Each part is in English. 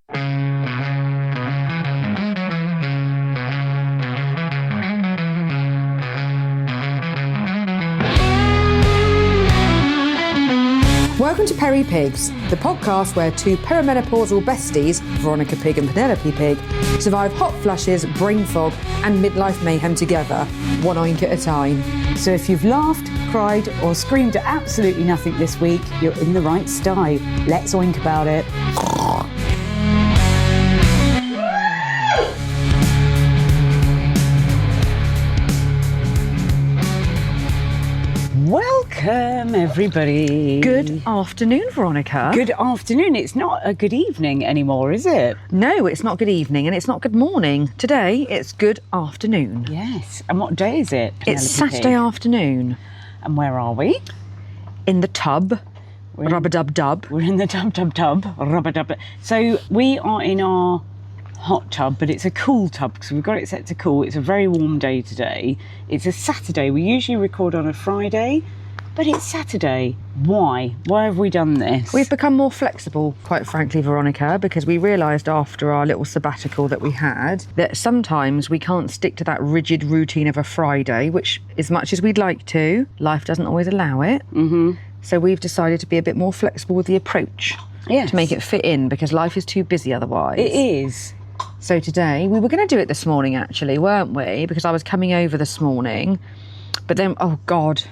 Welcome to Peri-Pigs, the podcast where two perimenopausal besties, Veronica Pig and Penelope Pig, survive hot flushes, brain fog and midlife mayhem together, one oink at a time. So if you've laughed, cried or screamed at absolutely nothing this week, you're in the right sty. Let's oink about it. Welcome, everybody. Good afternoon, Veronica. Good afternoon. It's not a good evening anymore, is it? No, it's not good evening and it's not good morning. Today, it's good afternoon. Yes. And what day is it, Penelope It's Saturday Pig? afternoon. And where are we? In the tub. Rubber-dub-dub. We're in the tub. Rubber-dub. So we are in our hot tub, but it's a cool tub because we've got it set to cool. It's a very warm day today. It's a Saturday. We usually record on a Friday, but it's Saturday. Why? Why have we done this? We've become more flexible, quite frankly, Veronica, because we realised after our little sabbatical that we had that sometimes we can't stick to that rigid routine of a Friday, which as much as we'd like to, life doesn't always allow it. Mm-hmm. So we've decided to be a bit more flexible with the approach. Yes. To make it fit in, because life is too busy otherwise. It is. So today, we were going to do it this morning actually, weren't we? Because I was coming over this morning, but then, oh God,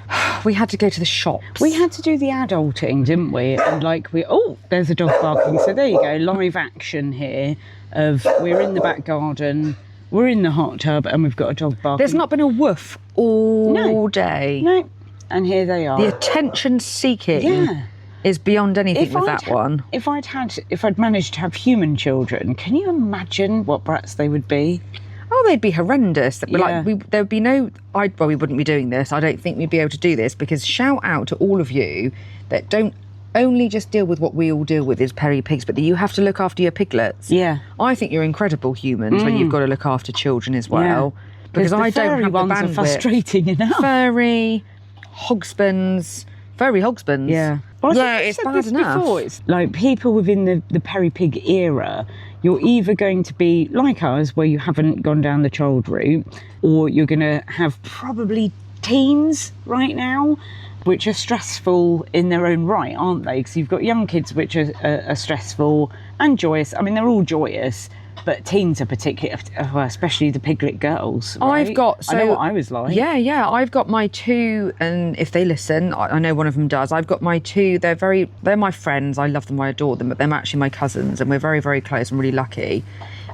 we had to go to the shops. We had to do the adulting, didn't we? And oh, there's a dog barking. So there you go, live action here of we're in the back garden, we're in the hot tub and we've got a dog barking. There's not been a woof all day. No, and here they are. The attention seeking is beyond anything with that one. If I'd managed to have human children, can you imagine what brats they would be? Oh, they'd be horrendous. There would be no... we wouldn't be doing this. I don't think we'd be able to do this, because shout out to all of you that don't only just deal with what we all deal with as Peri-Pigs, but that you have to look after your piglets. Yeah. I think you're incredible humans when you've got to look after children as well. Yeah. Because I don't have the bandwidth. Are frustrating enough. Furry hogsbands. Yeah. Well, it's bad enough. Before. It's like people within the Peri-Pig era, you're either going to be like us, where you haven't gone down the child route, or you're going to have probably teens right now, which are stressful in their own right, aren't they? Because you've got young kids which are stressful and joyous. I mean, they're all joyous, but teens are particularly, especially the piglet girls. Right? I know what I was like. Yeah. I've got my two, and if they listen, I know one of them does. I've got my two. They're my friends. I love them. I adore them. But they're actually my cousins, and we're very, very close. I'm really lucky.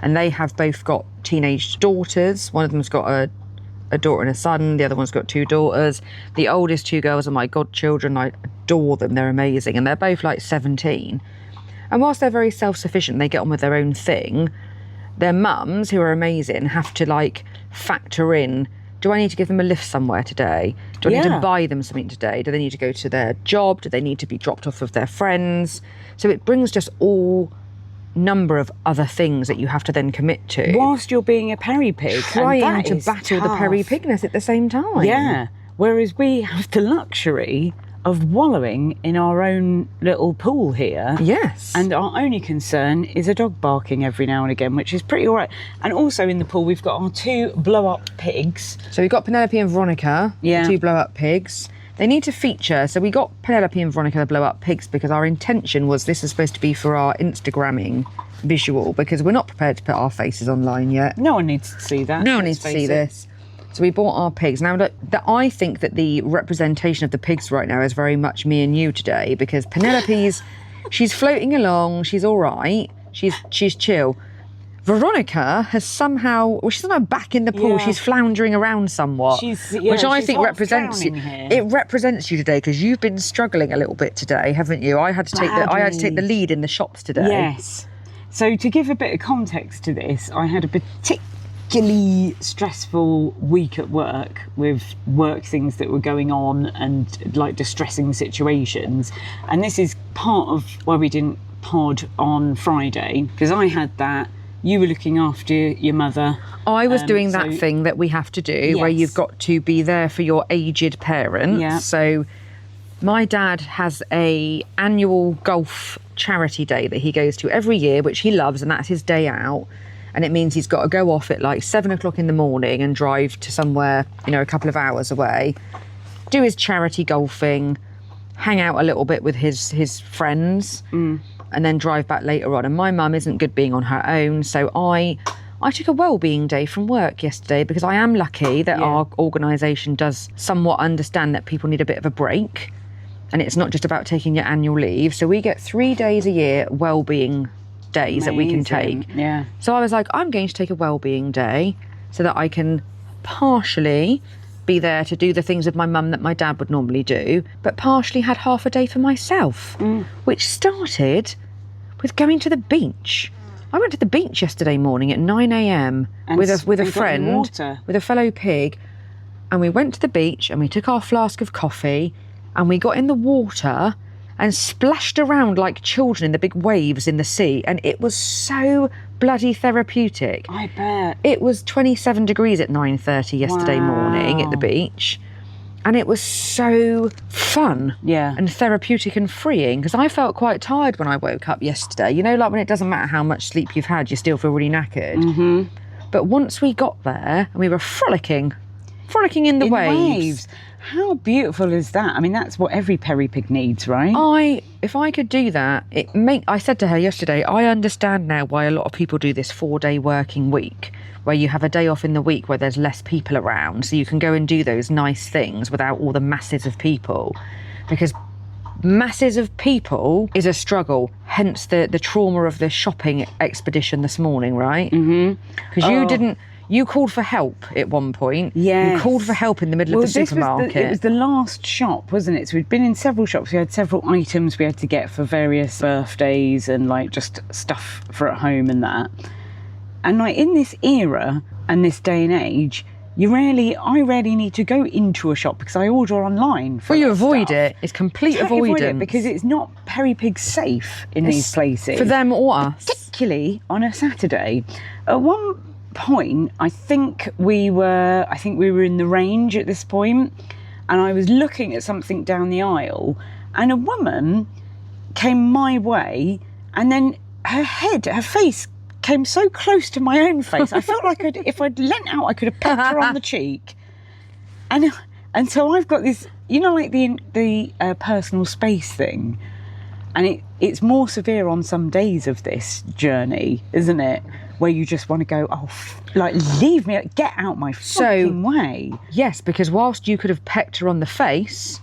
And they have both got teenage daughters. One of them's got a daughter and a son. The other one's got two daughters. The oldest two girls are my godchildren. I adore them. They're amazing, and they're both like 17. And whilst they're very self-sufficient, they get on with their own thing. Their mums, who are amazing, have to factor in, do I need to give them a lift somewhere today? Do I need to buy them something today? Do they need to go to their job? Do they need to be dropped off with their friends? So it brings just all number of other things that you have to then commit to. Whilst you're being a Peri-Pig. Trying to battle the Peri-Pigness at the same time. Yeah. Whereas we have the luxury of wallowing in our own little pool here. Yes. And our only concern is a dog barking every now and again, which is pretty all right. And also in the pool, we've got our two blow-up pigs. So we've got Penelope and Veronica, the two blow-up pigs. They need to feature. So we got Penelope and Veronica, the blow-up pigs, because our intention was this is supposed to be for our Instagramming visual, because we're not prepared to put our faces online yet. No one needs to see that. No one needs to see this. So we bought our pigs. Now, I think that the representation of the pigs right now is very much me and you today, because Penelope's, she's floating along, she's all right, she's chill. Veronica has somehow, she's on her back in the pool, she's floundering around somewhat, which I think represents you. It represents you today, because you've been struggling a little bit today, haven't you? I had to take the lead in the shops today. Yes. So to give a bit of context to this, I had a particularly stressful week at work, with work things that were going on and distressing situations, and this is part of why we didn't pod on Friday, because I had that. You were looking after your mother. I was doing that thing that we have to do, where you've got to be there for your aged parents. So my dad has a annual golf charity day that he goes to every year, which he loves, and that's his day out. And it means he's got to go off at like 7 o'clock in the morning and drive to somewhere, you know, a couple of hours away, do his charity golfing, hang out a little bit with his friends, and then drive back later on. And my mum isn't good being on her own, so I took a wellbeing day from work yesterday because I am lucky that our organisation does somewhat understand that people need a bit of a break, and it's not just about taking your annual leave. So we get 3 days a year wellbeing days that we can take. Yeah. So I was like, I'm going to take a wellbeing day so that I can partially be there to do the things with my mum that my dad would normally do, but partially had half a day for myself, which started with going to the beach. I went to the beach yesterday morning at 9 a.m. with a friend, with a fellow pig, and we went to the beach and we took our flask of coffee and we got in the water and splashed around like children in the big waves in the sea, and it was so bloody therapeutic. I bet. It was 27 degrees at 9:30 yesterday morning at the beach, and it was so fun and therapeutic and freeing, because I felt quite tired when I woke up yesterday. You know, like when it doesn't matter how much sleep you've had, you still feel really knackered. But once we got there and we were frolicking in the waves. How beautiful is that? I mean, that's what every Peri-Pig needs, right? If I could do that, I said to her yesterday, I understand now why a lot of people do this 4-day working week, where you have a day off in the week where there's less people around, so you can go and do those nice things without all the masses of people. Because masses of people is a struggle, hence the trauma of the shopping expedition this morning, right? Because you called for help at one point. Yes. You called for help in the middle of the supermarket. It was the last shop, wasn't it? So we'd been in several shops. We had several items we had to get for various birthdays and like just stuff for at home and that. And like in this era and this day and age, I rarely need to go into a shop because I order online. You avoid it. It's complete avoidance. Avoid it because it's not Peri-Pig safe in these places. For them or us. Particularly on a Saturday. At one point, I think we were in the range at this point, and I was looking at something down the aisle, and a woman came my way, and then her face came so close to my own face. I felt like if I'd leant out, I could have pecked her on the cheek. And so I've got this, you know, like the personal space thing, and it's more severe on some days of this journey, isn't it? Where you just want to go, leave me, get out my fucking way. Yes, because whilst you could have pecked her on the face,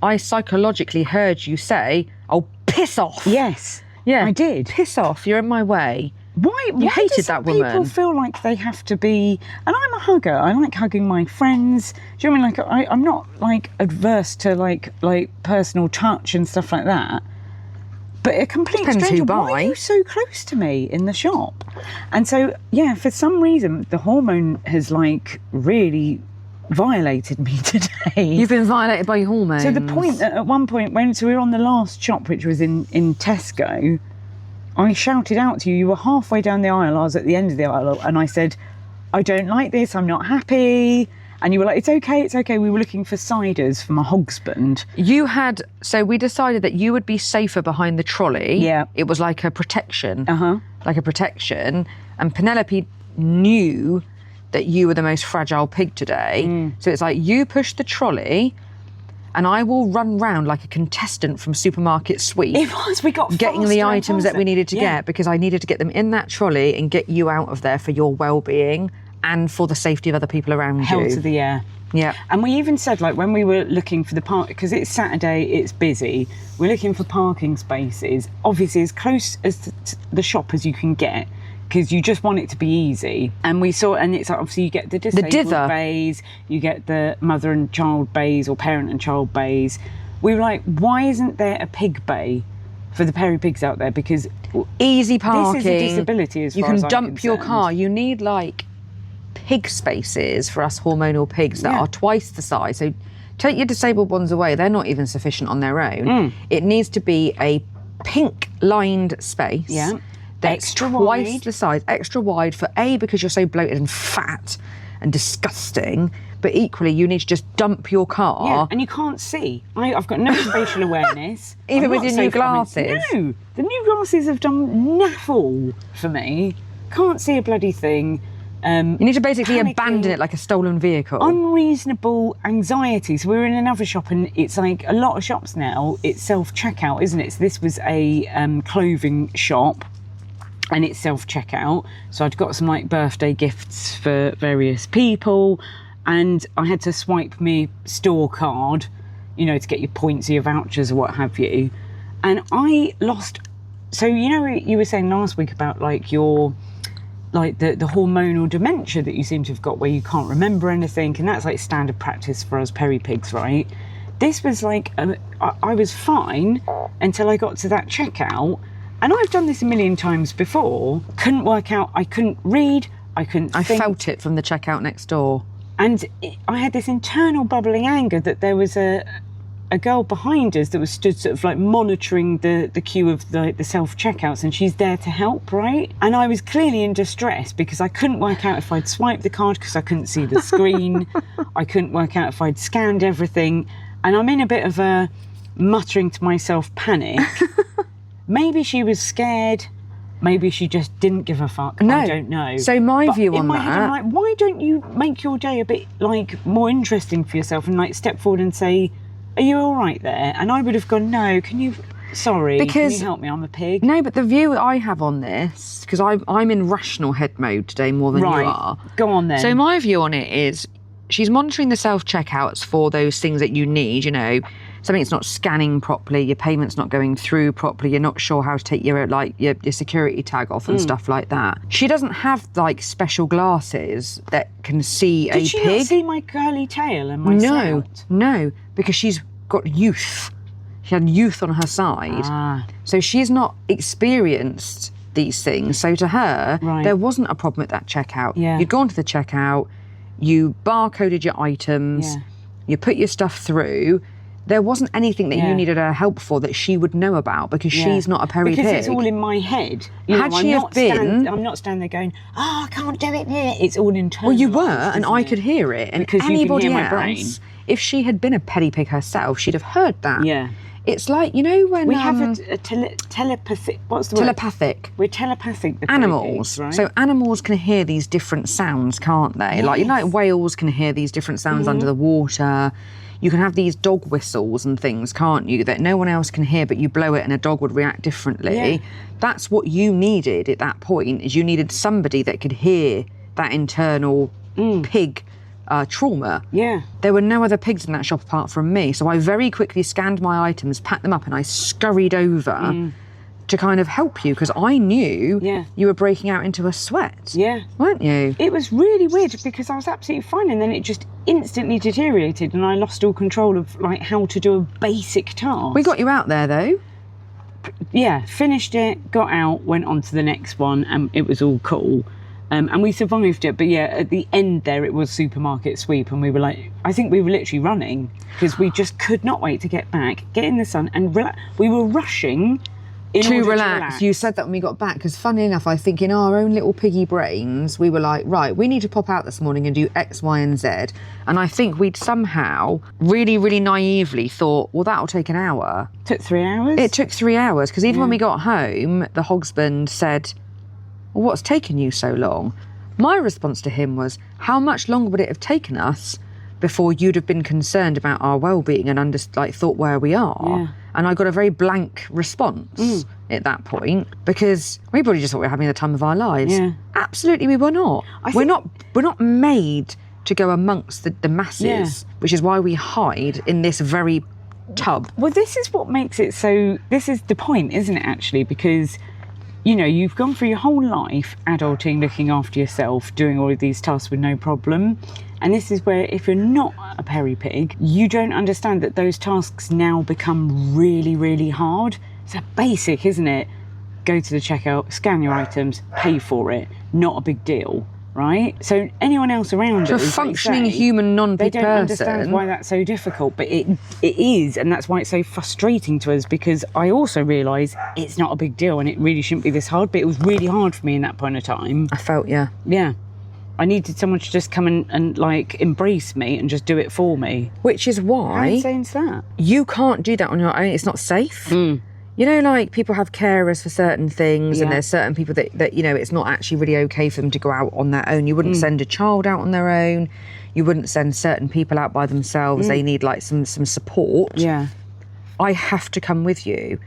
I psychologically heard you say, "Oh, piss off." Yes. Yeah. I did. Piss off, you're in my way. Why hated that woman. People feel like they have to be, and I'm a hugger. I like hugging my friends. Do you know what I mean? Like I'm not like adverse to like personal touch and stuff like that. But a complete stranger, why are you so close to me in the shop? And so, yeah, for some reason, the hormone has like really violated me today. You've been violated by your hormones. To the point that at one point, when we were on the last shop, which was in Tesco, I shouted out to you. You were halfway down the aisle. I was at the end of the aisle, and I said, "I don't like this. I'm not happy." And you were like, it's okay. We were looking for ciders for my husband. So we decided that you would be safer behind the trolley. Yeah. It was like a protection. Like a protection. And Penelope knew that you were the most fragile pig today. So it's like, you push the trolley and I will run round like a contestant from Supermarket Sweep. It was, we got getting the items that we needed to get, because I needed to get them in that trolley and get you out of there for your well-being and for the safety of other people around you. Hell to the air. Yeah. And we even said, like, when we were looking for the park, because it's Saturday, it's busy, we're looking for parking spaces, obviously as close as to the shop as you can get, because you just want it to be easy. And we saw, and it's like, obviously you get the disabled bays, you get the mother and child bays or parent and child bays. We were like, why isn't there a pig bay for the Peri-Pigs out there? Because easy parking. This is a disability as far as I'm concerned. You can dump your car. You need like pig spaces for us hormonal pigs that are twice the size. So take your disabled ones away. They're not even sufficient on their own. It needs to be a pink lined space. Yeah. That's extra twice wide. the size, extra wide for because you're so bloated and fat and disgusting, but equally you need to just dump your car. Yeah, and you can't see. I've got no spatial awareness. Even I'm with not your new safe from it. glasses? No, the new glasses have done naffle for me. Can't see a bloody thing. You need to basically Panicking. abandon it like a stolen vehicle. Unreasonable anxiety. So we were in another shop, and it's like a lot of shops now, it's self-checkout, isn't it? So this was a clothing shop, and it's self-checkout. So I'd got some like birthday gifts for various people, and I had to swipe my store card, you know, to get your points or your vouchers or what have you. And I lost, so you know, you were saying last week about like your, like the hormonal dementia that you seem to have got, where you can't remember anything, and that's like standard practice for us Peri-Pigs, right? This was like, I was fine until I got to that checkout, and I've done this a million times before. Couldn't work out, I couldn't read, I couldn't think. I felt it from the checkout next door. And I had this internal bubbling anger that there was a girl behind us that was stood sort of like monitoring the queue of the self-checkouts, and she's there to help, right? And I was clearly in distress because I couldn't work out if I'd swiped the card because I couldn't see the screen. I couldn't work out if I'd scanned everything. And I'm in a bit of a muttering to myself panic. Maybe she was scared. Maybe she just didn't give a fuck. No. I don't know. So my But view in on my that... head, I'm like, why don't you make your day a bit like more interesting for yourself and like step forward and say, are you all right there? And I would have gone, no, can you Because- can you help me? I'm a pig. No, but the view I have on this, because I'm in rational head mode today more than you are. Go on then. So my view on it is, she's monitoring the self-checkouts for those things that you need, you know, something's not scanning properly, your payment's not going through properly, you're not sure how to take your security tag off and stuff like that. She doesn't have like special glasses that can see Did a she pig. not see my curly tail and my No, snout? no, because she's got youth. She had youth on her side. Ah, So she's not experienced these things. So to her, Right. there wasn't a problem at that checkout. Yeah. You'd gone to the checkout, you barcoded your items, Yeah. you put your stuff through. There wasn't anything that Yeah. you needed her help for that she would know about, because yeah. she's not a Peri-Pig. Because it's all in my head. You Had know, she I'm have not been- I'm not standing there going, I can't do it here. It's all internal. Well, you were, and I could hear it. And Because you can anybody hear my else, brain. if she had been a Peri-Pig herself, she'd have heard that. Yeah. It's like, you know, when We have a telepathic, what's the word? telepathic. We're telepathic, the Animals. Peri-Pigs, right? So animals can hear these different sounds, can't they? Like, you know, like Yes. whales can hear these different sounds under the water. You can have these dog whistles and things, can't you, that no one else can hear, but you blow it and a dog would react differently. Yeah. That's what you needed at that point, is you needed somebody that could hear that internal pig trauma. Yeah. There were no other pigs in that shop apart from me, so I very quickly scanned my items, packed them up, and I scurried over to kind of help you, because I knew Yeah. you were breaking out into a sweat, Yeah. weren't you? It was really weird because I was absolutely fine, and then it just instantly deteriorated, and I lost all control of like how to do a basic task. We got you out there though. Yeah, finished it, got out, went on to the next one, and it was all cool. And we survived it, but yeah, at the end there, it was supermarket sweep, and we were like, I think we were literally running because we just could not wait to get back, get in the sun, and relax. We were rushing in To order relax. You said that when we got back, because funny enough, I think in our own little piggy brains, we were like, right, we need to pop out this morning and do X, Y, and Z. And I think we'd somehow really, really naively thought, well, that'll take an hour. Took 3 hours. It took 3 hours, because even when we got home, the hogsband said, well, what's taken you so long? My response to him was, how much longer would it have taken us before you'd have been concerned about our well-being and thought where we are? Yeah. And I got a very blank response at that point, because we probably just thought we were having the time of our lives. Yeah. Absolutely, we were not. We're not made to go amongst the masses, which is why we hide in this very tub. Well, this is what makes it so. This is the point, isn't it? Actually, because you know, you've gone through your whole life adulting, looking after yourself, doing all of these tasks with no problem. And this is where, if you're not a Peri-Pig, you don't understand that those tasks now become really, really hard. It's a basic, isn't it? Go to the checkout, scan your items, pay for it. Not a big deal, right? So anyone else around To a us, functioning they say, human they non-pig don't understand person. why that's so difficult, but it is, and that's why it's so frustrating to us, because I also realise it's not a big deal and it really shouldn't be this hard, but it was really hard for me in that point of time. I felt, yeah. Yeah. I needed someone to just come and like embrace me and just do it for me. Which is How why insane's that? you can't do that on your own. It's not safe. You know, like people have carers for certain things, and there's certain people that, you know, it's not actually really okay for them to go out on their own. You wouldn't send a child out on their own. You wouldn't send certain people out by themselves. They need like some support. Yeah. I have to come with you.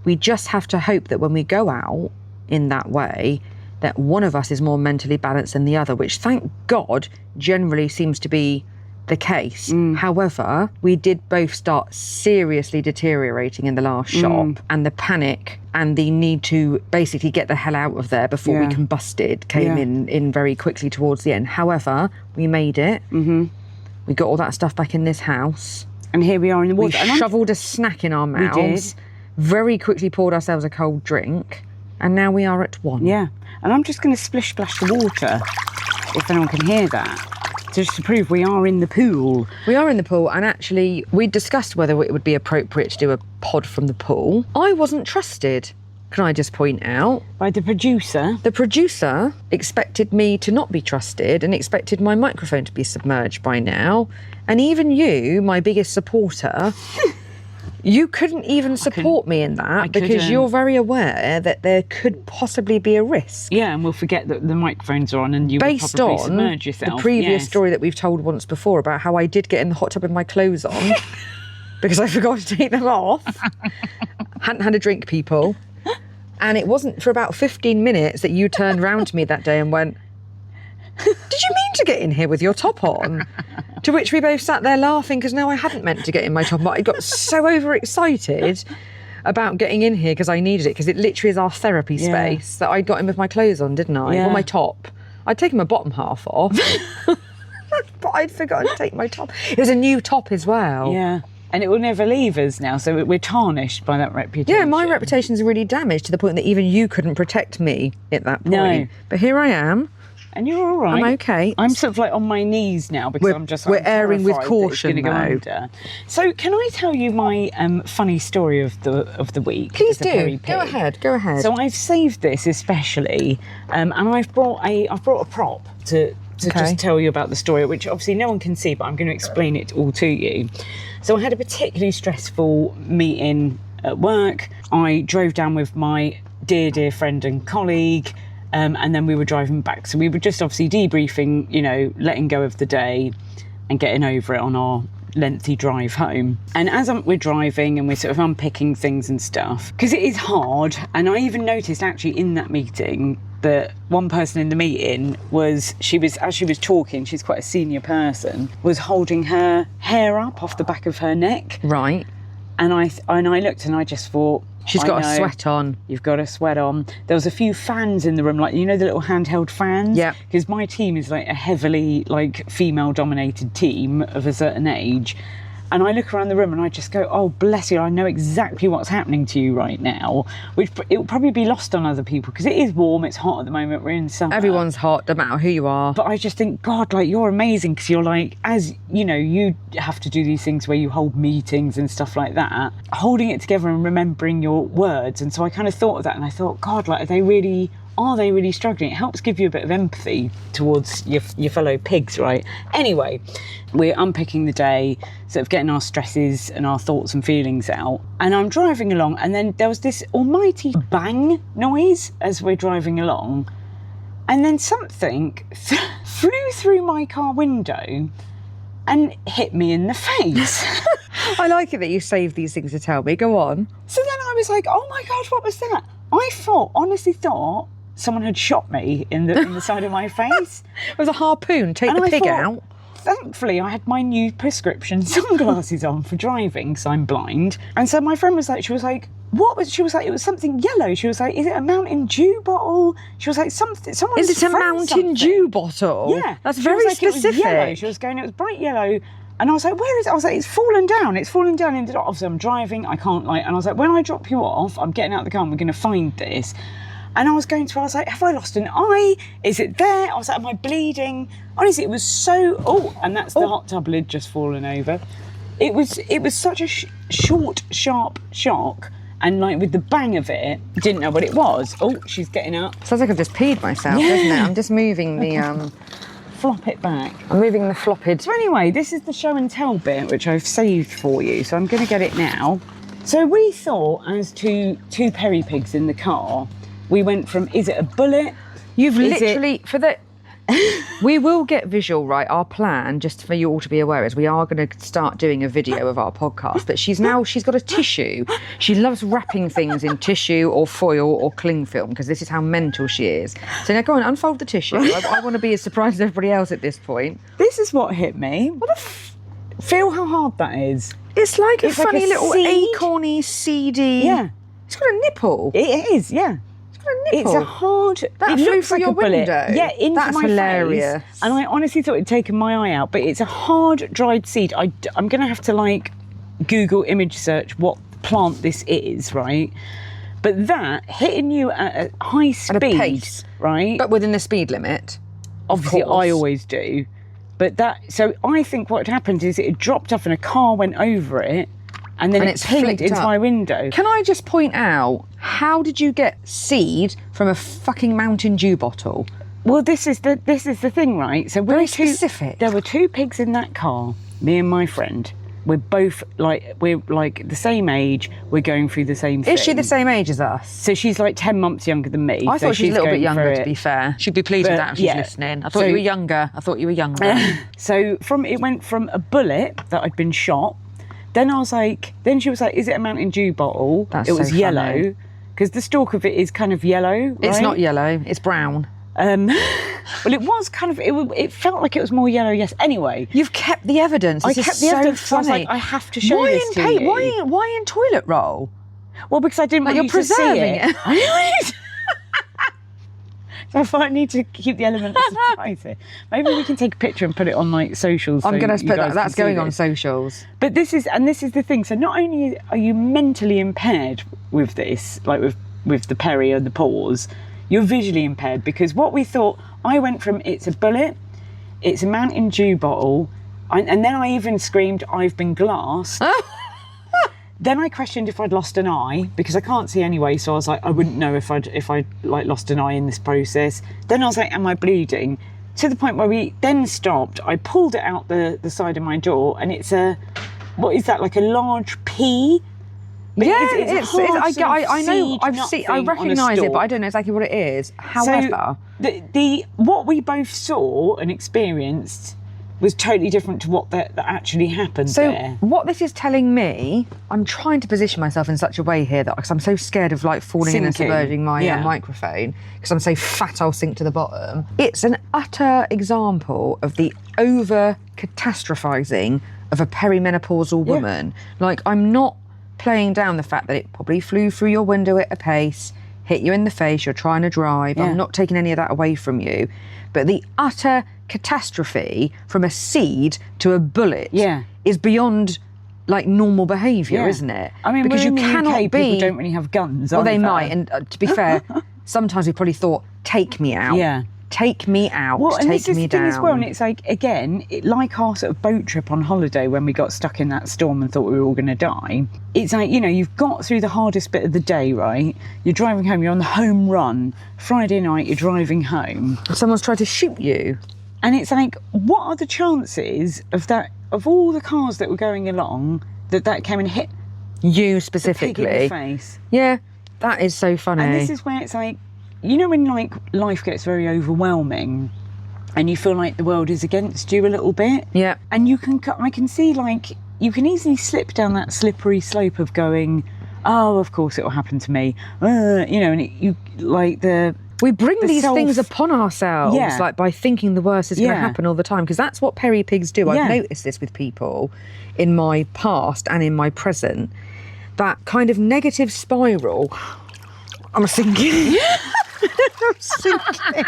We just have to hope that when we go out in that way, that one of us is more mentally balanced than the other, which thank God generally seems to be the case. However, we did both start seriously deteriorating in the last shop, and the panic and the need to basically get the hell out of there before we combusted came in very quickly towards the end. However, we made it. We got all that stuff back in this house. And here we are in the water. We shoveled a snack in our mouths, very quickly poured ourselves a cold drink, and now we are at 1. Yeah. And I'm just going to splish-splash the water, if anyone can hear that. Just to prove we are in the pool. We are in the pool, and actually we discussed whether it would be appropriate to do a pod from the pool. I wasn't trusted, can I just point out. By the producer. The producer expected me to not be trusted and expected my microphone to be submerged by now. And even you, my biggest supporter, you couldn't even support me in that because you're very aware that there could possibly be a risk. Yeah, and we'll forget that the microphones are on and you will probably submerge yourself. Based on the previous story that we've told once before about how I did get in the hot tub with my clothes on because I forgot to take them off. Hadn't had a drink, people. And it wasn't for about 15 minutes that you turned round to me that day and went, "Did you mean to get in here with your top on?" To which we both sat there laughing because no, I hadn't meant to get in my top on. I got so overexcited about getting in here because I needed it, because it literally is our therapy space, that I got in with my clothes on, didn't I? Yeah. Or my top. I'd taken my bottom half off, but I'd forgotten to take my top. It was a new top as well. Yeah. And it will never leave us now, so we're tarnished by that reputation. Yeah, my reputation's really damaged to the point that even you couldn't protect me at that point. No. But here I am. And you're all right. I'm okay. I'm sort of like on my knees now because we're erring with caution. caution, though. Under. So can I tell you my funny story of the week? Please as a do. Peri-Pig? Go ahead. So I've saved this especially, and I've brought a prop to just tell you about the story, which obviously no one can see, but I'm going to explain it all to you. So I had a particularly stressful meeting at work. I drove down with my dear friend and colleague. And then we were driving back. So we were just obviously debriefing, you know, letting go of the day and getting over it on our lengthy drive home. And as we're driving and we're sort of unpicking things and stuff, because it is hard. And I even noticed actually in that meeting that one person in the meeting as she was talking, she's quite a senior person, was holding her hair up off the back of her neck. Right. And I looked and I just thought, she's got a sweat on. You've got a sweat on. There was a few fans in the room, like, you know, the little handheld fans? Yeah. Because my team is like a heavily like female-dominated team of a certain age. And I look around the room and I just go, oh, bless you, I know exactly what's happening to you right now, which it will probably be lost on other people because it is warm, it's hot at the moment, we're in summer. Everyone's hot, no matter who you are. But I just think, God, like, you're amazing because you're like, as, you know, you have to do these things where you hold meetings and stuff like that, holding it together and remembering your words. And so I kind of thought of that and I thought, God, like, are they really struggling? It helps give you a bit of empathy towards your fellow pigs, right? Anyway, we're unpicking the day, sort of getting our stresses and our thoughts and feelings out. And I'm driving along, and then there was this almighty bang noise as we're driving along. And then something flew through my car window and hit me in the face. I like it that you save these things to tell me. Go on. So then I was like, oh my God, what was that? I honestly thought someone had shot me in the side of my face. It was a harpoon. Take the pig out. Thankfully, I had my new prescription sunglasses on for driving, because I'm blind. And so my friend was like, she was like, it was something yellow. She was like, is it a Mountain Dew bottle? She was like, someone. Is it a Mountain Dew bottle? Yeah. That's very specific. It was yellow. She was going, it was bright yellow. And I was like, where is it? I was like, it's fallen down in the, obviously I'm driving, I can't and I was like, when I drop you off, I'm getting out of the car and we're going to find this. And I was like, have I lost an eye? Is it there? I was like, am I bleeding? Honestly, it was so, and that's the hot tub lid just fallen over. It was such a short, sharp shock. And like with the bang of it, didn't know what it was. Oh, she's getting up. Sounds like I've just peed myself, doesn't it? I'm just moving the flop it back. I'm moving the flopped. So anyway, this is the show and tell bit, which I've saved for you. So I'm going to get it now. So we thought, as to two Peri-Pigs in the car, we went from, is it a bullet? You've literally, for the... We will get visual, right? Our plan, just for you all to be aware, is we are going to start doing a video of our podcast. But she's got a tissue. She loves wrapping things in tissue or foil or cling film, because this is how mental she is. So now go on, unfold the tissue. I want to be as surprised as everybody else at this point. This is what hit me. Feel how hard that is. It's like a funny like a little seed. acorny, seedy... Yeah. It's got a nipple. It is, yeah. It's got a nipple. It's a hard... That it flew looks through like your a bullet. window. Yeah, into That's my hilarious. face. And I honestly thought it'd taken my eye out, but it's a hard, dried seed. I'm going to have to, like, Google image search what plant this is, right? But that, hitting you at a high speed, At a pace. right? But within the speed limit. Obviously, course. I always do. But so I think what had happened is it dropped off and a car went over it, and then it's pinged flicked into up. my window. Can I just point out, how did you get seed from a fucking Mountain Dew bottle? Well, this is the thing, right? So Very specific. There were two pigs in that car, me and my friend. We're both we're the same age. We're going through the same thing. Is she the same age as us? So she's like 10 months younger than me. I so thought she was a little bit going younger, through to it. be fair. She'd be pleased with But, that if she's yeah. listening. I thought So- you were younger. So it went from a bullet that I'd been shot. Then she was like, is it a Mountain Dew bottle? That's it was so yellow. funny. Because the stalk of it is kind of yellow, right? It's not yellow, it's brown. Well, it was kind of, it felt like it was more yellow, yes. Anyway. You've kept the evidence. I This kept is the so evidence. So I was funny. like, I have to show this to you. Why in toilet roll? Well, because I didn't Like want you're you to see preserving it. it. So I thought I need to keep the element of surprise here. Maybe we can take a picture and put it on like socials. I'm so going to you put guys that. That's can see going on this. socials. But this is the thing. So not only are you mentally impaired with this, like with the peri and the pause, you're visually impaired, because what we thought, I went from it's a bullet, it's a Mountain Dew bottle, and then I even screamed, I've been glassed. Then I questioned if I'd lost an eye, because I can't see anyway, so I was like, I wouldn't know if I'd like lost an eye in this process. Then I was like, am I bleeding? To the point where we then stopped. I pulled it out the side of my door, and it's what is that, like a large pea? But Yeah, it's a hard sort of I know. seed I've nut seen. thing I on a recognise it, but I stalk. don't know exactly what it is. However, So the what we both saw and experienced was totally different to what that actually happened there. what this is telling me, I'm trying to position myself in such a way here that, because I'm so scared of like falling in and Sinking. submerging my Yeah. microphone, because I'm so fat I'll sink to the bottom. It's an utter example of the over catastrophizing of a perimenopausal woman. Like, I'm not playing down the fact that it probably flew through your window at a pace, hit you in the face, you're trying to drive. Yeah. I'm not taking any of that away from you. But the utter catastrophe from a seed to a bullet is beyond like normal behaviour, isn't it? I mean, because we're you in the cannot UK, be. people don't really have guns. Well, they either. might, and to be fair, sometimes we probably thought, "Take me out, Yeah. take me out, Well, and this take is me the thing down." as well, and it's like, again, like our sort of boat trip on holiday when we got stuck in that storm and thought we were all going to die. It's like, you know, you've got through the hardest bit of the day, right? You're driving home, you're on the home run. Friday night, you're driving home. Someone's tried to shoot you. And it's like, what are the chances of that, of all the cars that were going along, that came and hit You the pig in the specifically. face? Yeah, that is so funny. And this is where it's like, you know, when like life gets very overwhelming and you feel like the world is against you a little bit. Yeah. And I can see, like, you can easily slip down that slippery slope of going, oh, of course it will happen to me. You know, and you like We bring these self- things upon ourselves, Yeah. like by thinking the worst is going to Yeah. happen all the time, because that's what Peri-Pigs do. Yeah. I've noticed this with people in my past and in my present. That kind of negative spiral. I'm sinking. I'm sinking.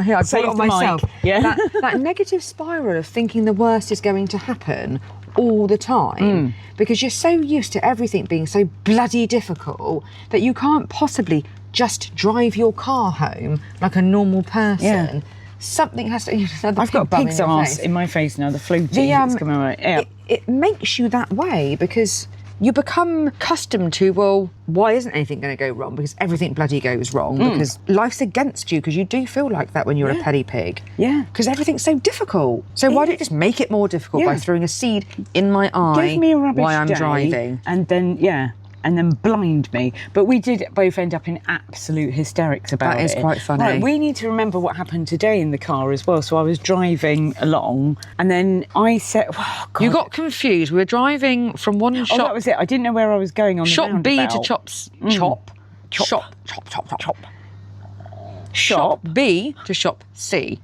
Here, I Save brought it on the mic. myself. Yeah. That negative spiral of thinking the worst is going to happen all the time, because you're so used to everything being so bloody difficult that you can't possibly just drive your car home like a normal person. Yeah. Something has to. I've got a pig's ass in my face now, the floating. It's coming right. Yeah. It makes you that way because you become accustomed to, well, why isn't anything going to go wrong? Because everything bloody goes wrong. Because life's against you, because you do feel like that when you're a petty pig. Yeah. Because everything's so difficult. So why don't you just make it more difficult by throwing a seed in my eye Give me a rubbish while I'm day, driving? And then blind me. But we did both end up in absolute hysterics about it. That is quite funny. Right, we need to remember what happened today in the car as well. So I was driving along and then I said, oh, God. You got confused. We were driving from one shop. Oh, that was it. I didn't know where I was going on the Shop B to roundabout. Shop B to shop C,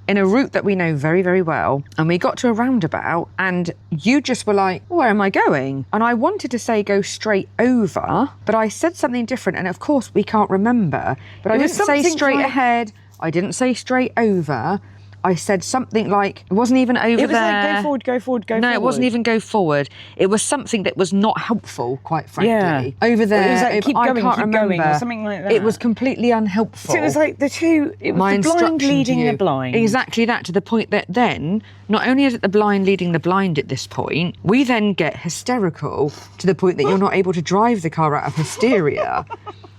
in a route that we know very, very well. And we got to a roundabout and you just were like, where am I going? And I wanted to say go straight over, but I said something different. And of course we can't remember, but I didn't say straight ahead. I didn't say straight over. I said something like, it wasn't even over there. It was like, go forward, go forward, go forward. No, it wasn't even go forward. It was something that was not helpful, quite frankly. Over there, it was like, keep going, I can't remember. going, or something like that. It was completely unhelpful. So it was like it was the blind leading the blind. Exactly that, to the point that then, not only is it the blind leading the blind at this point, we then get hysterical to the point that you're not able to drive the car out of hysteria.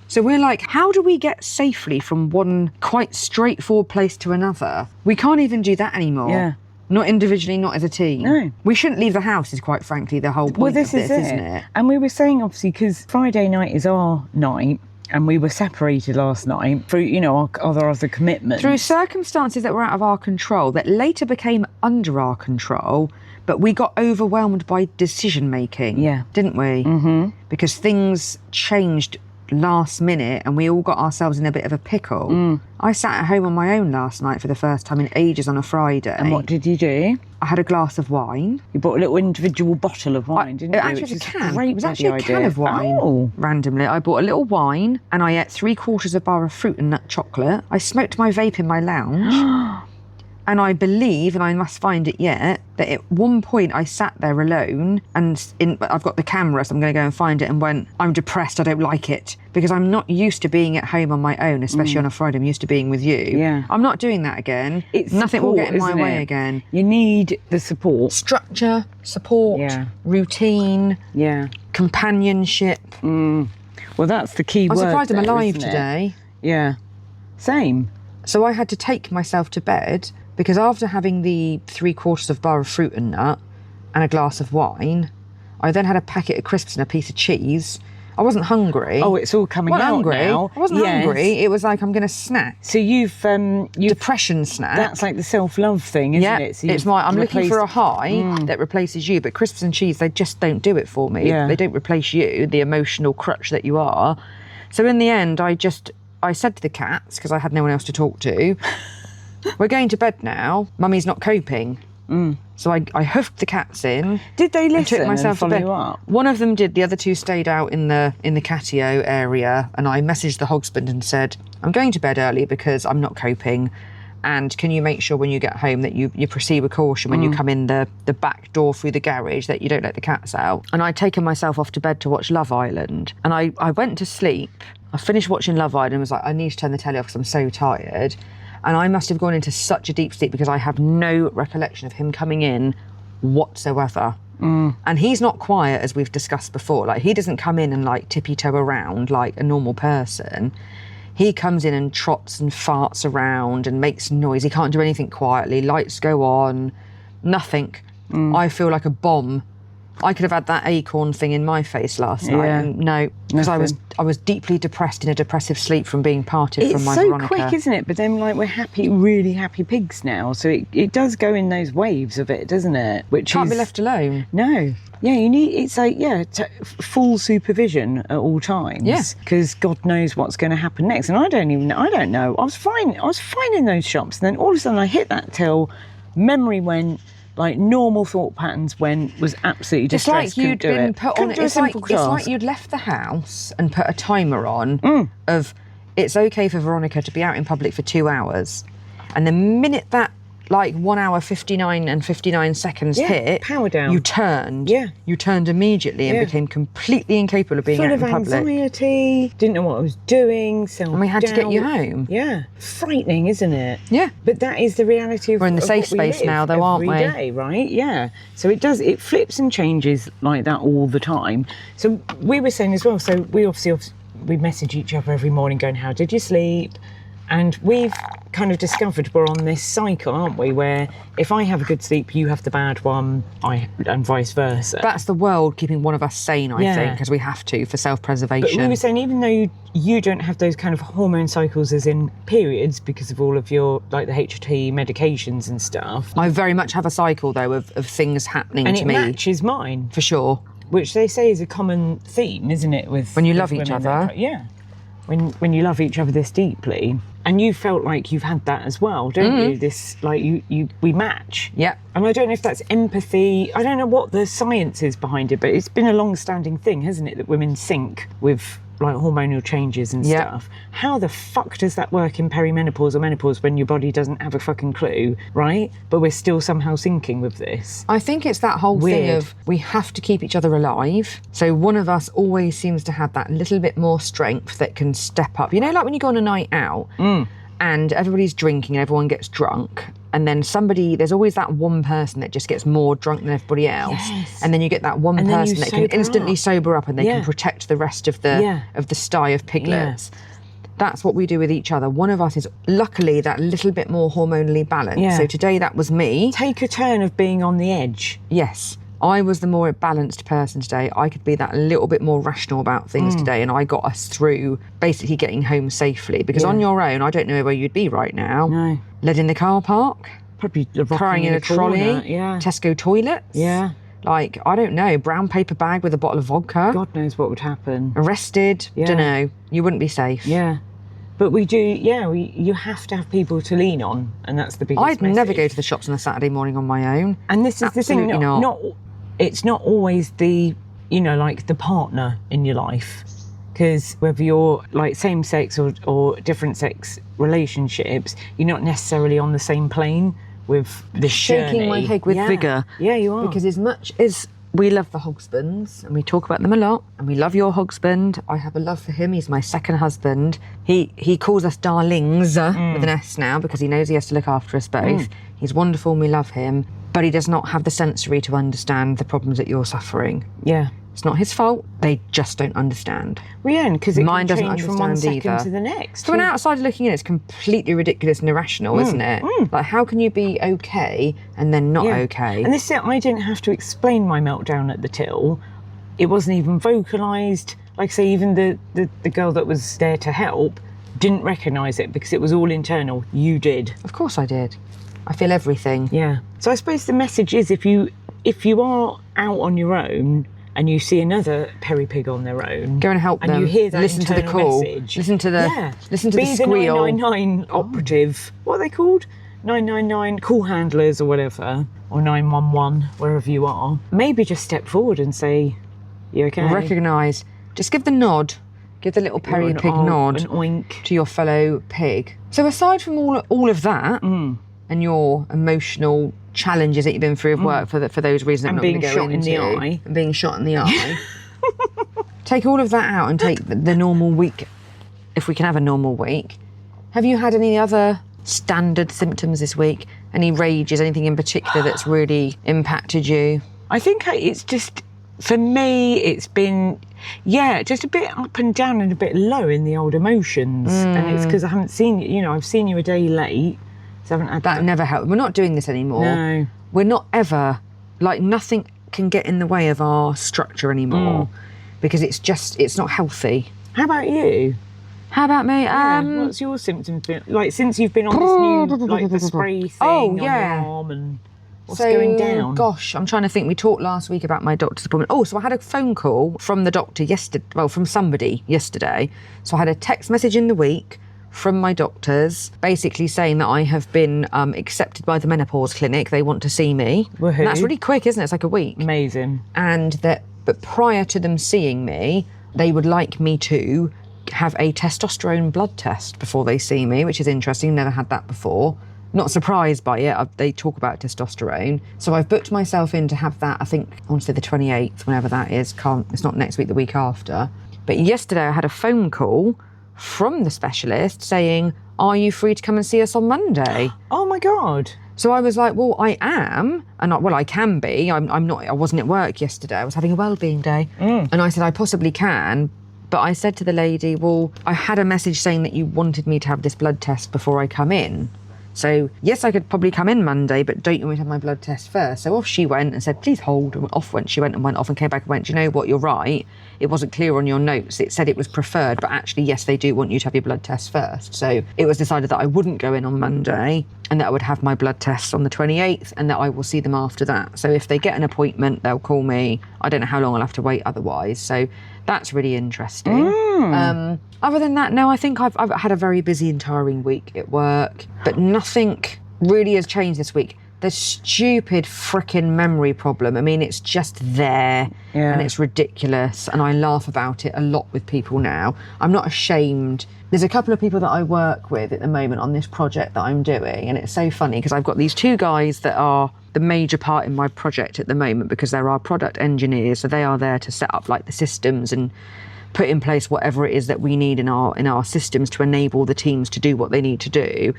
So we're like, how do we get safely from one quite straightforward place to another? We can't even do that anymore. Yeah. Not individually, not as a team. No. We shouldn't leave the house is quite frankly the whole point of this, isn't it? And we were saying, obviously, because Friday night is our night, and we were separated last night through, our other commitments. Through circumstances that were out of our control, that later became under our control, but we got overwhelmed by decision making. Yeah. Didn't we? Mm-hmm. Because things changed last minute and we all got ourselves in a bit of a pickle. I sat at home on my own last night for the first time in ages on a Friday. And what did you do? I had a glass of wine. You bought a little individual bottle of wine, didn't you? Actually, Which a can. Great It was actually a can of wine. Oh. Randomly, I bought a little wine and I ate 3/4 of bar of fruit and nut chocolate. I smoked my vape in my lounge. And I believe, and I must find it yet, that at one point I sat there alone and I've got the camera, so I'm going to go and find it, and went, I'm depressed, I don't like it. Because I'm not used to being at home on my own, especially on a Friday. I'm used to being with you. Yeah. I'm not doing that again. Nothing will get in my way again. You need the support. Structure, support, routine, companionship. Well, that's the key word. I'm surprised I'm there, alive isn't it? today. Yeah. Same. So I had to take myself to bed because after having the 3/4 of bar of fruit and nut and a glass of wine, I then had a packet of crisps and a piece of cheese. I wasn't hungry. Oh, it's all coming out hungry. now. I wasn't hungry. It was like, I'm going to snack. So you've depression snack. That's like the self-love thing, isn't it? So it's I'm looking for a high that replaces you, but crisps and cheese, they just don't do it for me. Yeah. They don't replace you, the emotional crutch that you are. So in the end, I said to the cats, because I had no one else to talk to, we're going to bed now. Mummy's not coping. So I hoofed the cats in. Did they listen took myself and to follow bed. you up? One of them did. The other two stayed out in the catio area, and I messaged the husband and said, I'm going to bed early because I'm not coping, and can you make sure when you get home that you proceed with caution when you come in the back door through the garage, that you don't let the cats out. And I'd taken myself off to bed to watch Love Island, and I went to sleep. I finished watching Love Island and was like, I need to turn the telly off because I'm so tired. And I must have gone into such a deep sleep because I have no recollection of him coming in whatsoever. And he's not quiet, as we've discussed before. Like, he doesn't come in and like tippy-toe around like a normal person. He comes in and trots and farts around and makes noise. He can't do anything quietly. Lights go on, nothing. I feel like a bomb. I could have had that acorn thing in my face last night. And no, because I was deeply depressed in a depressive sleep from being parted from my Veronica. It's so quick, isn't it? But then, like, we're happy, really happy pigs now. So it does go in those waves of it, doesn't it? Which can't be left alone. No. Yeah, you need, it's like, full supervision at all times. Yeah. Because God knows what's going to happen next. And I don't know. I was fine in those shops. And then all of a sudden I hit that till memory went, like normal thought patterns was absolutely distressed. It's like you'd been put on. It's like you'd left the house and put a timer on of it's okay for Veronica to be out in public for 2 hours, and the minute that like 1 hour 59 and 59 seconds hit, power down. you turned. Yeah. You turned immediately and became completely incapable of being out in public. Full of anxiety, didn't know what I was doing, self-doubt. And we had to get you home. Yeah. Frightening, isn't it? Yeah. But that is the reality of We're in the of safe what we space live now, though, aren't we? every day, right? Yeah. So it flips and changes like that all the time. So we were saying as well, so we message each other every morning going, how did you sleep? And we've kind of discovered we're on this cycle, aren't we? Where if I have a good sleep, you have the bad one, and vice versa. That's the world keeping one of us sane, I think, because we have to for self-preservation. But we were saying, even though you don't have those kind of hormone cycles as in periods because of all of your, like the HRT medications and stuff. I very much have a cycle, though, of things happening and to it me. matches mine. For sure. Which they say is a common theme, isn't it? When you love each other. Yeah. When you love each other this deeply. And you felt like you've had that as well, don't you? This, like, we match. Yeah. And I don't know if that's empathy. I don't know what the science is behind it, but it's been a long-standing thing, hasn't it, that women sync with, like, hormonal changes and stuff. How the fuck does that work in perimenopause or menopause when your body doesn't have a fucking clue, right? But we're still somehow syncing with this. I think it's that whole thing of we have to keep each other alive. So one of us always seems to have that little bit more strength that can step up. You know, like when you go on a night out and everybody's drinking and everyone gets drunk, and then there's always that one person that just gets more drunk than everybody else. Yes. And then you get that one person that can instantly sober up and they can Yeah. protect the rest of the sty of piglets. That's what we do with each other. One of us is luckily that little bit more hormonally balanced. Yeah. So today that was me. Take a turn of being on the edge. Yes. I was the more balanced person today. I could be that little bit more rational about things today, and I got us through basically getting home safely. Because on your own, I don't know where you'd be right now. No. Led in the car park, Probably crying in a trolley, Tesco toilets. Yeah. Like, I don't know, brown paper bag with a bottle of vodka. God knows what would happen. Arrested, don't know. You wouldn't be safe. Yeah. But we do, you have to have people to lean on, and that's the biggest I'd never go to the shops on a Saturday morning on my own. And this is the thing, Absolutely not. It's not always the, like the partner in your life. Because whether you're like same sex or different sex relationships, you're not necessarily on the same plane with the Shaking my head with vigour. Yeah, you are. Because as much as we love the husbands, and we talk about them a lot, and we love your husband, I have a love for him. He's my second husband. He calls us darlings with an S now because he knows he has to look after us both. He's wonderful and we love him, but he does not have the sensory to understand the problems that you're suffering. Yeah. It's not his fault. They just don't understand. Well, yeah, because it Mine can doesn't change from one understand second either. to the next. So an outsider looking in, it's completely ridiculous and irrational, isn't it? Like, how can you be okay and then not okay? And this is it, I didn't have to explain my meltdown at the till. It wasn't even vocalised. Like I say, even the girl that was there to help didn't recognise it because it was all internal. You did. Of course I did. I feel everything. Yeah. So I suppose the message is if you are out on your own and you see another Peri-Pig on their own, go and help them. And you hear that listen to the call. message. Listen to the Be squeal. the 999 operative. What are they called? 999 call handlers or whatever, or 911, wherever you are. Maybe just step forward and say, "You okay?" Recognise. Just give the nod. Give the little Peri-Pig nod an oink to your fellow pig. So aside from all of that and your emotional challenges that you've been through of work for those reasons I'm not going to go into, and being shot in the eye, take all of that out and take the normal week, if we can have a normal week. Have you had any other standard symptoms this week? Any rages, anything in particular that's really impacted you? I think it's just, for me, it's been, just a bit up and down and a bit low in the old emotions. And it's because I haven't seen you, I've seen you a day late. So I haven't had that never helped. We're not doing this anymore. No. We're not ever, like, nothing can get in the way of our structure anymore because it's not healthy. How about you? How about me? What's your symptoms been? Like, since you've been on this new, like, the spray thing on your arm, and what's going down? Gosh, I'm trying to think. We talked last week about my doctor's appointment. Oh, so I had a phone call from the doctor yesterday, from somebody yesterday. So I had a text message in the week from my doctors basically saying that I have been accepted by the menopause clinic. They want to see me. Woohoo. And that's really quick, isn't it? It's like a week. Amazing. But prior to them seeing me, they would like me to have a testosterone blood test before they see me, which is interesting. Never had that before. not surprised by it. They talk about testosterone. So I've booked myself in to have that, I think, I want to say the 28th, whenever that is. It's not next week, the week after. But yesterday I had a phone call from the specialist saying, are you free to come and see us on Monday? Oh my God. So I was like, well, I am. And I can be. I'm not, I wasn't at work yesterday. I was having a wellbeing day. And I said, I possibly can. But I said to the lady, well, I had a message saying that you wanted me to have this blood test before I come in. So, yes, I could probably come in Monday, but don't you want me to have my blood test first? So off she went and said, please hold. And off went she went off and came back and went, do you know what, you're right. It wasn't clear on your notes. It said it was preferred, but actually, yes, they do want you to have your blood test first. So it was decided that I wouldn't go in on Monday and that I would have my blood tests on the 28th and that I will see them after that. So if they get an appointment, they'll call me. I don't know how long I'll have to wait otherwise. So that's really interesting. Other than that, no, I think I've had a very busy and tiring week at work, but nothing really has changed this week. The stupid frickin' memory problem. I mean, it's just there and it's ridiculous. And I laugh about it a lot with people now. I'm not ashamed. There's a couple of people that I work with at the moment on this project that I'm doing. And it's so funny because I've got these two guys that are the major part in my project at the moment because they're our product engineers. So they are there to set up like the systems and put in place whatever it is that we need in our systems to enable the teams to do what they need to do.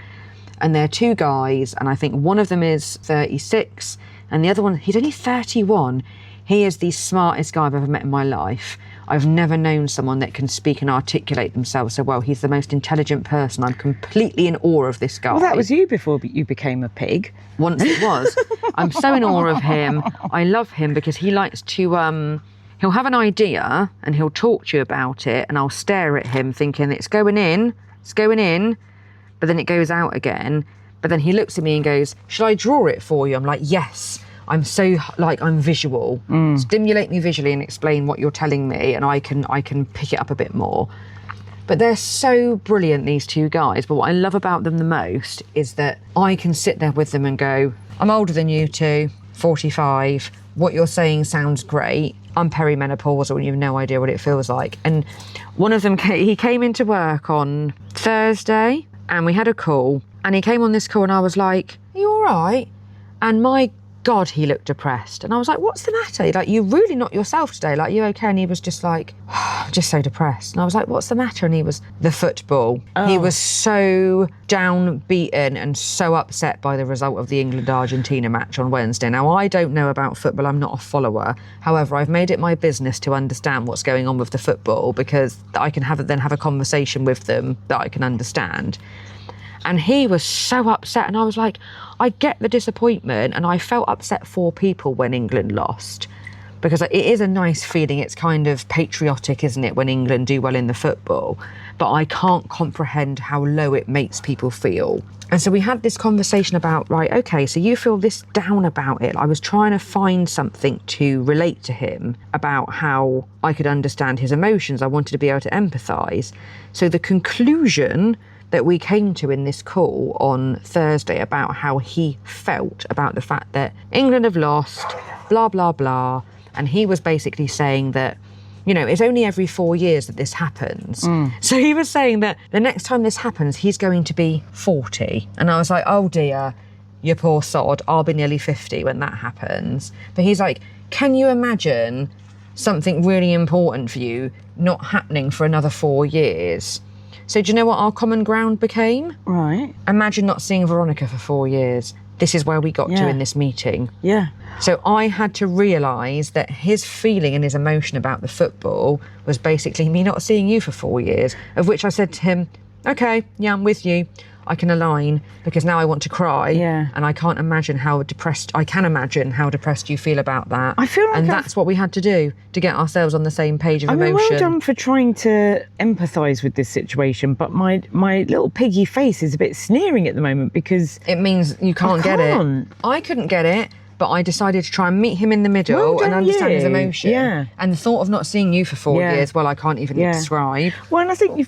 And they're two guys, and I think one of them is 36, and the other one, he's only 31. He is the smartest guy I've ever met in my life. I've never known someone that can speak and articulate themselves so well. He's the most intelligent person. I'm completely in awe of this guy. Well, that was you before you became a pig. Once it was. I'm so in awe of him. I love him because he likes to... he'll have an idea and he'll talk to you about it, and I'll stare at him thinking, it's going in, but then it goes out again. But then he looks at me and goes, should I draw it for you? I'm like, yes. I'm so, I'm visual. Stimulate me visually and explain what you're telling me, and I can pick it up a bit more. But they're so brilliant, these two guys. But what I love about them the most is that I can sit there with them and go, I'm older than you two, 45. What you're saying sounds great. I'm perimenopausal and you have no idea what it feels like. And one of them, he came into work on Thursday and we had a call, and he came on this call and I was like, are you all right? And my God, he looked depressed. And I was like, what's the matter? Like, you're really not yourself today. Like, you okay? And he was just like, just so depressed. And I was like, what's the matter? And he was, the football. Oh. He was so downbeaten and so upset by the result of the England-Argentina match on Wednesday. Now, I don't know about football. I'm not a follower. However, I've made it my business to understand what's going on with the football because I can then have a conversation with them that I can understand. And he was so upset, and I was like, I get the disappointment, and I felt upset for people when England lost, because it is a nice feeling. It's kind of patriotic, isn't it, when England do well in the football? But I can't comprehend how low it makes people feel. And so we had this conversation about, right, okay, so you feel this down about it. I was trying to find something to relate to him about how I could understand his emotions. I wanted to be able to empathise. So the conclusion that we came to in this call on Thursday about how he felt about the fact that England have lost, blah, blah, blah. And he was basically saying that, you know, it's only every 4 years that this happens. So he was saying that the next time this happens, he's going to be 40. And I was like, oh dear, you poor sod, I'll be nearly 50 when that happens. But he's like, can you imagine something really important for you not happening for another 4 years? So do you know what our common ground became? Right. Imagine not seeing Veronica for 4 years. This is where we got to in this meeting. Yeah. So I had to realise that his feeling and his emotion about the football was basically me not seeing you for 4 years, of which I said to him, okay, yeah, I'm with you. I can align because now I want to cry. Yeah. And I can't imagine how depressed, I can imagine how depressed you feel about that. I feel like that's what we had to do to get ourselves on the same page of emotion. Well done for trying to empathise with this situation, but my little piggy face is a bit sneering at the moment because... It means you can't get it. I couldn't get it, but I decided to try and meet him in the middle and understand his emotion. Yeah. And the thought of not seeing you for 4 years, well, I can't even describe. Well, and I think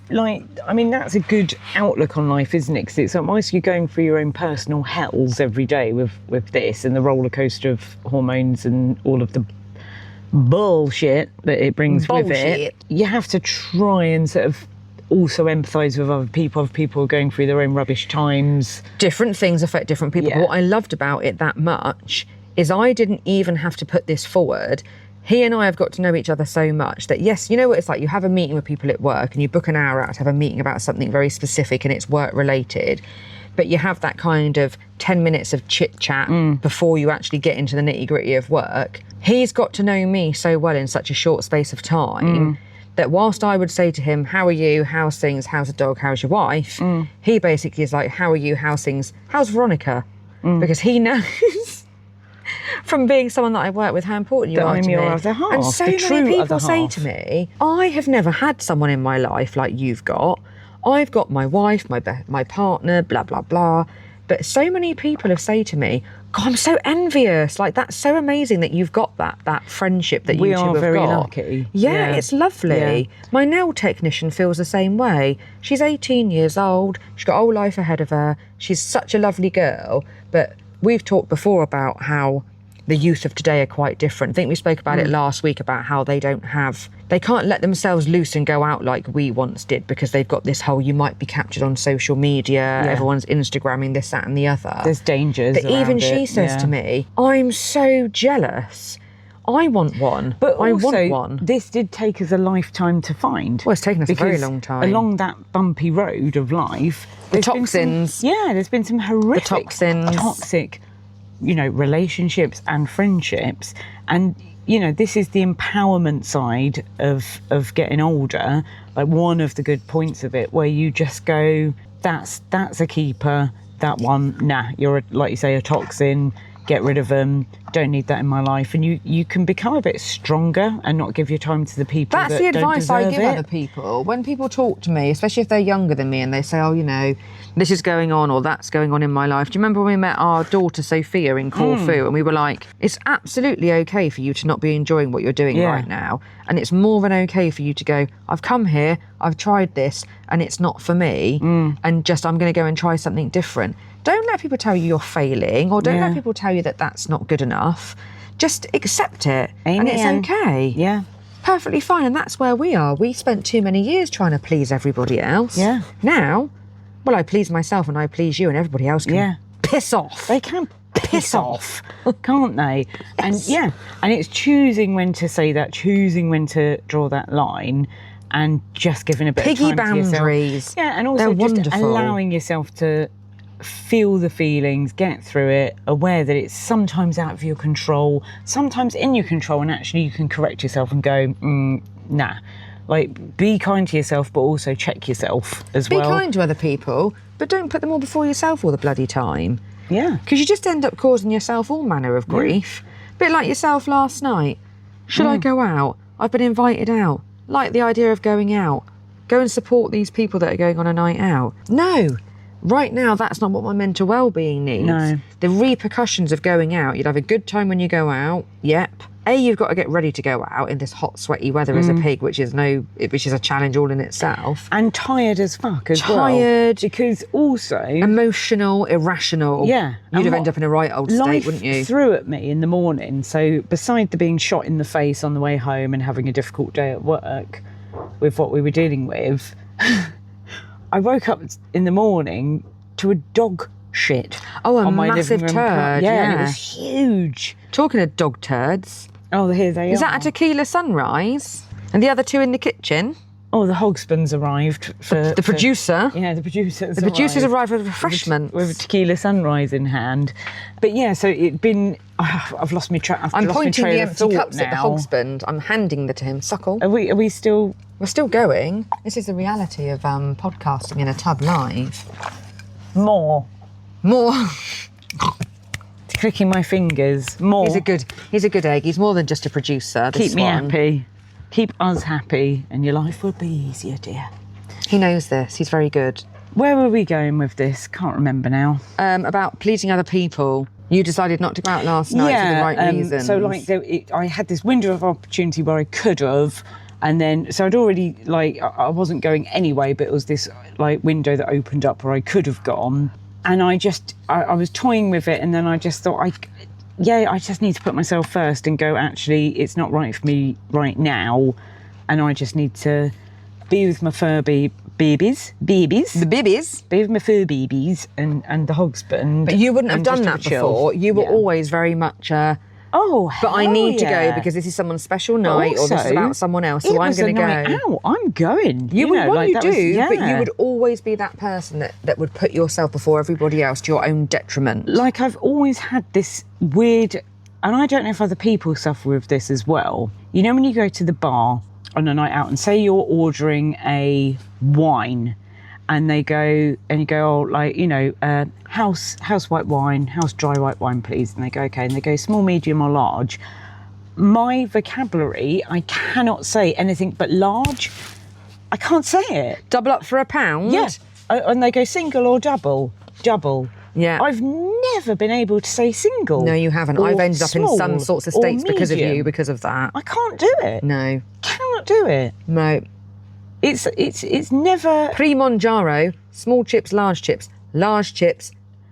that's a good outlook on life, isn't it? Because it's almost you're going through your own personal hells every day with this and the roller coaster of hormones and all of the bullshit that it brings with it. You have to try and sort of also empathise with other people who are going through their own rubbish times. Different things affect different people. Yeah. But what I loved about it that much is I didn't even have to put this forward. He and I have got to know each other so much that, yes, you know what it's like, you have a meeting with people at work and you book an hour out to have a meeting about something very specific and it's work related, but you have that kind of 10 minutes of chit chat before you actually get into the nitty gritty of work. He's got to know me so well in such a short space of time that whilst I would say to him, how are you, how's things, how's the dog, how's your wife, he basically is like, how are you, how's things, how's Veronica? Because he knows from being someone that I work with how important you That are I'm to your me. other half, And so the many true people other say half. to me, I have never had someone in my life like you've got. I've got my wife, my partner, blah, blah, blah. But so many people have said to me, God, I'm so envious. Like, that's so amazing that you've got that friendship that We you two are have very got. lucky. Yeah, Yeah. it's lovely. Yeah. My nail technician feels the same way. She's 18 years old. She's got a whole life ahead of her. She's such a lovely girl. But we've talked before about how the youth of today are quite different. I think we spoke about it last week about how they can't let themselves loose and go out like we once did because they've got this whole, you might be captured on social media, everyone's Instagramming this, that and the other. There's dangers. But even around she it, says yeah. to me, I'm so jealous. I want one. But I also, want one. this did take us a lifetime to find. Well, it's taken us a very because long time. Along that bumpy road of life, there's been toxins. there's been some horrific, toxins. toxic, relationships and friendships. And, this is the empowerment side of getting older. Like, one of the good points of it, where you just go, that's a keeper. That one, nah, you're, like you say, a toxin. Get rid of them. Don't need that in my life. And you can become a bit stronger and not give your time to the people That's that the don't advice I deserve give it. other people. When people talk to me, especially if they're younger than me, and they say, oh, this is going on or that's going on in my life. Do you remember when we met our daughter Sophia in Corfu and we were like, it's absolutely okay for you to not be enjoying what you're doing right now. And it's more than okay for you to go, I've come here, I've tried this and it's not for me. And I'm going to go and try something different. Don't let people tell you you're failing or don't let people tell you that that's not good enough. Just accept it. Amen. And it's okay. Yeah. Perfectly fine. And that's where we are. We spent too many years trying to please everybody else. Yeah. Now, well, I please myself and I please you and everybody else can piss off. They can piss off, can't they? And and it's choosing when to say that, choosing when to draw that line, and just giving a bit Piggy of time to boundaries. yourself. Yeah, and also They're just wonderful. allowing yourself to feel the feelings, get through it, aware that it's sometimes out of your control, sometimes in your control, and actually you can correct yourself and go, nah. Like, be kind to yourself, but also check yourself as well. Be kind to other people, but don't put them all before yourself all the bloody time. Yeah. Because you just end up causing yourself all manner of grief. Bit like yourself last night. Should I go out? I've been invited out. Like the idea of going out. Go and support these people that are going on a night out. No. Right now, that's not what my mental well-being needs. No. The repercussions of going out, you'd have a good time when you go out. Yep. You've got to get ready to go out in this hot, sweaty weather as a pig, which is a challenge all in itself. And tired as fuck as well. Tired. Because also... Emotional, irrational. Yeah. You'd have And ended up in a right old state, life wouldn't you? threw at me in the morning. So beside the being shot in the face on the way home and having a difficult day at work with what we were dealing with, I woke up in the morning to a dog shit. Oh, a on my massive living room turd, and yeah. it was huge. Talking of dog turds, Oh, here they are. is that a tequila sunrise? And the other two in the kitchen? Oh, the Hogsban's arrived for... The producer? Yeah, the producers. The producers arrived with refreshments. With a tequila sunrise in hand. But yeah, so it'd been... I've lost my track. I'm pointing the empty cups now. at the Hogsband. I'm handing them to him. Suckle. Are we still... We're still going. This is the reality of podcasting in a tub live. More. Clicking my fingers. More. He's a good egg. He's more than just a producer. this Keep me one. happy. Keep us happy, and your life will be easier, dear. He knows this. He's very good. Where were we going with this? Can't remember now. About pleasing other people. You decided not to go out last night for the right reasons. So like I had this window of opportunity where I could have, and then so I'd already I wasn't going anyway, but it was this window that opened up where I could have gone, and I was toying with it, and then I just thought I just need to put myself first and go, actually, it's not right for me right now, and I just need to be with my Furby, babies. The bibbies. Baby my fur babies and the husband. But you wouldn't have and done just that have a chill. before. You were Yeah. always very much Oh, but I hell need to go yeah. because this is someone's special night or this is also, about someone else, so it I'm was going to a night go. out. I'm going. You would, know, well, like you that do, was- but you yeah. would always be that person that would put yourself before everybody else to your own detriment. Like I've always had this weird, and I don't know if other people suffer with this as well. You know when you go to the bar on a night out and say you're ordering a wine, and they go and you go, oh, like, you know, house white wine, house dry white wine, please. And they go, okay, and they go small, medium, or large. My vocabulary, I cannot say anything but large. I can't say it. Double up for £1? Yes. And they go single or double. Double. Yeah. I've never been able to say single. No, you haven't. or I've ended up in small some sorts of or states because of you, medium. because of that. I can't do it. No. Cannot do it. No. It's never. Pre-Monjaro, small chips, large chips,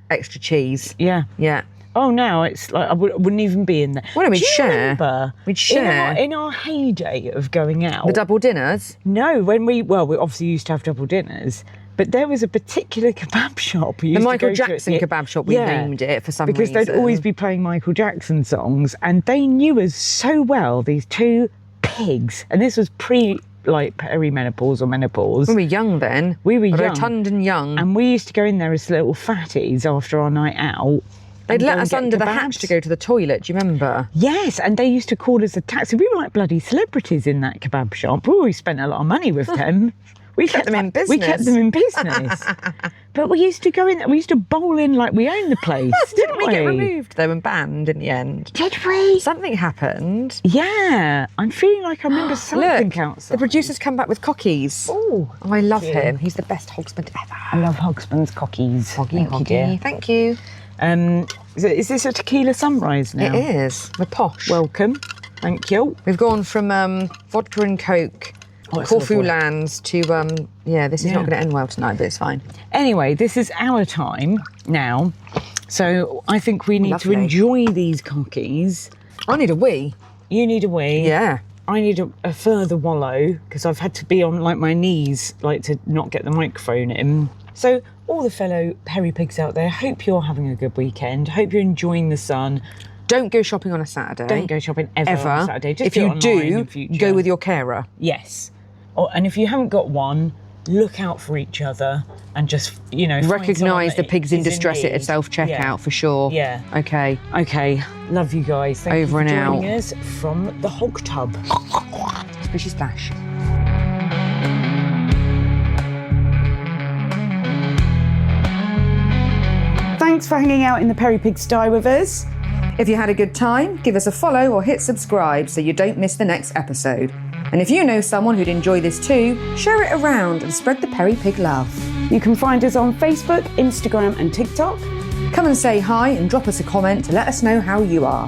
extra cheese. Yeah. Yeah. Oh, now it's like I wouldn't even be in there. Well, no, we'd Do you share. remember We'd share. in our heyday of going out. The double dinners. No, when we obviously used to have double dinners, but there was a particular kebab shop. The Michael Jackson kebab shop, we named it for some because reason. they'd always be playing Michael Jackson songs, and they knew us so well, these two pigs. And this was like perimenopause or menopause. We were young then. We were young. Rotund and young. And we used to go in there as little fatties after our night out. They'd and let go and us get under the kebabs. hatch to go to the toilet, do you remember? Yes, and they used to call us a taxi. We were like bloody celebrities in that kebab shop. Oh, we spent a lot of money with them. We kept them in We kept business. them in business. But we used to go in, we used to bowl in like we owned the place, Didn't we get removed though and banned in the end? Did we? Something happened. Yeah, I'm feeling like I remember something Look, outside. the producer's come back with cockies. Oh, I love thank you. him. He's the best hogsman ever. I love Hogsman's cockies. Thank you, dear. Thank you. Is this a tequila sunrise now? It is. We're posh. Welcome. Thank you. We've gone from vodka and Coke, it's Corfu lovely. lands to this is not going to end well tonight, but it's fine. Anyway, this is our time now. So I think we need to Lovely. enjoy these cockies. I need a wee. You need a wee. Yeah. I need a further wallow because I've had to be on like my knees like to not get the microphone in. So all the fellow Peri-Pigs out there, hope you're having a good weekend. Hope you're enjoying the sun. Don't go shopping on a Saturday. Don't go shopping ever on Saturday. Just If do it you online do, in future. go with your carer. Yes. And if you haven't got one, look out for each other and just, find someone Recognise the that pigs in is distress need. at self-checkout Yeah. for sure. Yeah. Okay. Okay. Love you guys. Thank you Over for and out. joining us from the hog tub. Spishy splash. Thanks for hanging out in the Peri-Pig sty with us. If you had a good time, give us a follow or hit subscribe so you don't miss the next episode. And if you know someone who'd enjoy this too, share it around and spread the Peri-Pig love. You can find us on Facebook, Instagram and TikTok. Come and say hi and drop us a comment to let us know how you are.